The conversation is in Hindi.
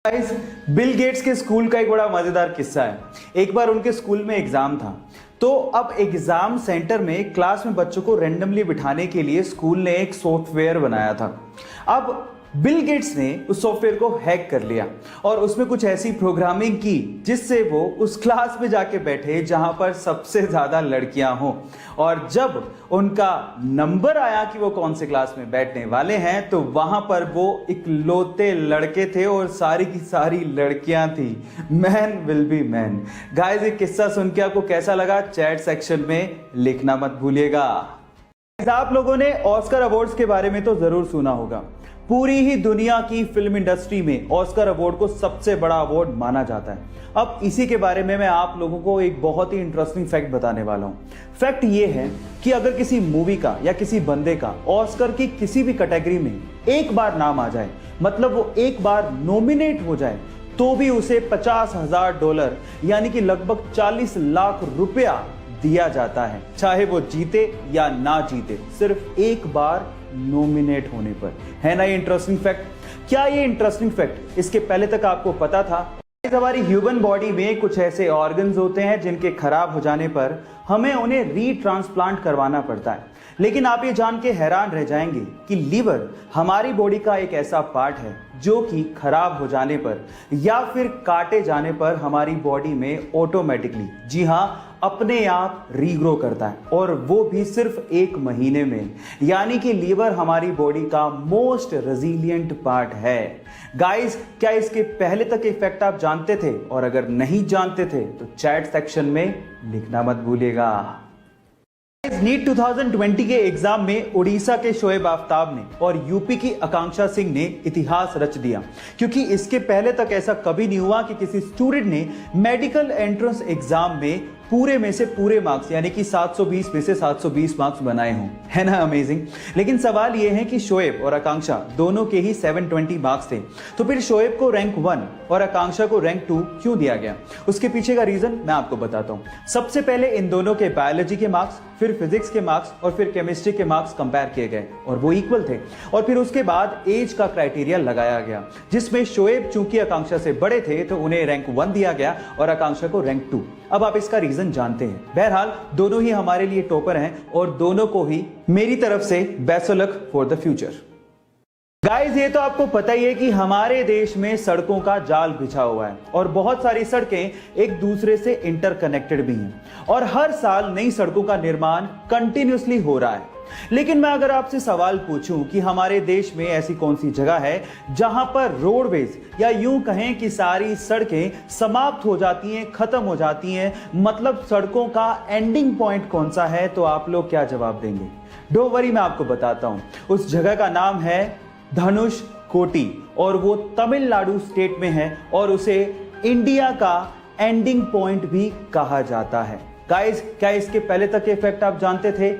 गाइस, बिल गेट्स के स्कूल का एक बड़ा मजेदार किस्सा है। एक बार उनके स्कूल में एग्जाम था, तो अब एग्जाम सेंटर में क्लास में बच्चों को रैंडमली बिठाने के लिए स्कूल ने एक सॉफ्टवेयर बनाया था। अब बिल गेट्स ने उस सॉफ्टवेयर को हैक कर लिया और उसमें कुछ ऐसी प्रोग्रामिंग की जिससे वो उस क्लास में जाके बैठे जहां पर सबसे ज्यादा लड़कियां हों, और जब उनका नंबर आया कि वो कौन से क्लास में बैठने वाले हैं तो वहां पर वो इकलौते लड़के थे और सारी की सारी लड़कियां थी। Man will be man. Guys, ये किस्सा सुन के आपको कैसा लगा चैट सेक्शन में लिखना मत भूलिएगा। आप लोगों ने ऑस्कर अवार्ड्स के बारे में तो जरूर सुना होगा। पूरी ही दुनिया की फिल्म इंडस्ट्री में ऑस्कर अवार्ड को सबसे बड़ा अवार्ड माना जाता है। अब इसी के बारे में मैं आप लोगों को एक बहुत ही इंटरेस्टिंग फैक्ट बताने वाला हूं। फैक्ट ये है कि अगर किसी मूवी का या किसी बंदे का ऑस्कर की किसी भी कैटेगरी में एक बार नाम आ जाए, मतलब वो एक बार नॉमिनेट हो जाए, तो भी उसे $50,000 यानी कि लगभग 40 लाख रुपया दिया जाता है, चाहे वो जीते या ना जीते, सिर्फ एक बार नॉमिनेट होने पर। है ना ये इंटरेस्टिंग फैक्ट? क्या ये इंटरेस्टिंग फैक्ट इसके पहले तक आपको पता था? हमारी ह्यूमन बॉडी में कुछ ऐसे ऑर्गन्स होते हैं जिनके खराब हो जाने पर हमें उन्हें रीट्रांसप्लांट करवाना पड़ता है। लेकिन आप ये जान के हैरान रह जाएंगे कि लीवर हमारी बॉडी का एक ऐसा पार्ट है जो कि खराब हो जाने पर या फिर काटे जाने पर हमारी बॉडी में ऑटोमेटिकली, जी हां, अपने आप रीग्रो करता है, और वो भी सिर्फ 1 महीने में। यानी कि लीवर हमारी बॉडी का मोस्ट रेजिलिएंट पार्ट है। गाइस, क्या इसके पहले तक इफेक्ट आप जानते थे? और अगर नहीं जानते थे तो चैट सेक्शन में लिखना मत भूलिएगा। नीट 2020 के एग्जाम में उड़ीसा के शोएब आफ्ताब ने और यूपी की आकांक्षा सिंह ने इतिहास रच दिया, क्योंकि इसके पहले तक ऐसा कभी नहीं हुआ कि किसी स्टूडेंट ने मेडिकल एंट्रेंस एग्जाम में पूरे में से पूरे मार्क्स यानी कि 720 में से 720 मार्क्स बनाए हों। है ना अमेजिंग? लेकिन सवाल यह है कि शोएब और आकांक्षा दोनों के ही 720 मार्क्स थे, तो फिर शोएब को रैंक 1 और आकांक्षा को रैंक 2 क्यों दिया गया? उसके पीछे का रीजन मैं आपको बताता हूं। सबसे पहले इन दोनों के बायोलॉजी के मार्क्स, फिर फिजिक्स के मार्क्स और फिर केमिस्ट्री के मार्क्स कंपेयर किए गए और वो इक्वल थे। और फिर उसके बाद एज का क्राइटेरिया लगाया गया, जिसमें शोएब चूंकि आकांक्षा से बड़े थे तो उन्हें रैंक 1 दिया गया और आकांक्षा को रैंक 2। अब आप इसका रीजन जानते हैं। बहरहाल दोनों ही हमारे लिए टॉपर हैं और दोनों को ही मेरी तरफ से best of luck for the future. Guys, ये तो आपको पता ही है कि हमारे देश में सड़कों का जाल बिछा हुआ है और बहुत सारी सड़कें एक दूसरे से इंटरकनेक्टेड भी हैं और हर साल नई सड़कों का निर्माण कंटिन्यूअसली हो रहा है। लेकिन मैं अगर आपसे सवाल पूछूं कि हमारे देश में ऐसी कौन सी जगह है जहां पर रोडवेज या यूं कहें कि सारी सड़कें समाप्त हो जाती हैं, खत्म हो जाती हैं, मतलब सड़कों का एंडिंग पॉइंट कौन सा है, तो आप लोग क्या जवाब देंगे? डोंट वरी, मैं आपको बताता हूं। उस जगह का नाम है धनुषकोटी और वो तमिलनाडु स्टेट में है और उसे इंडिया का एंडिंग पॉइंट भी कहा जाता है। गाइस, क्या इसके पहले तक के फैक्ट आप जानते थे?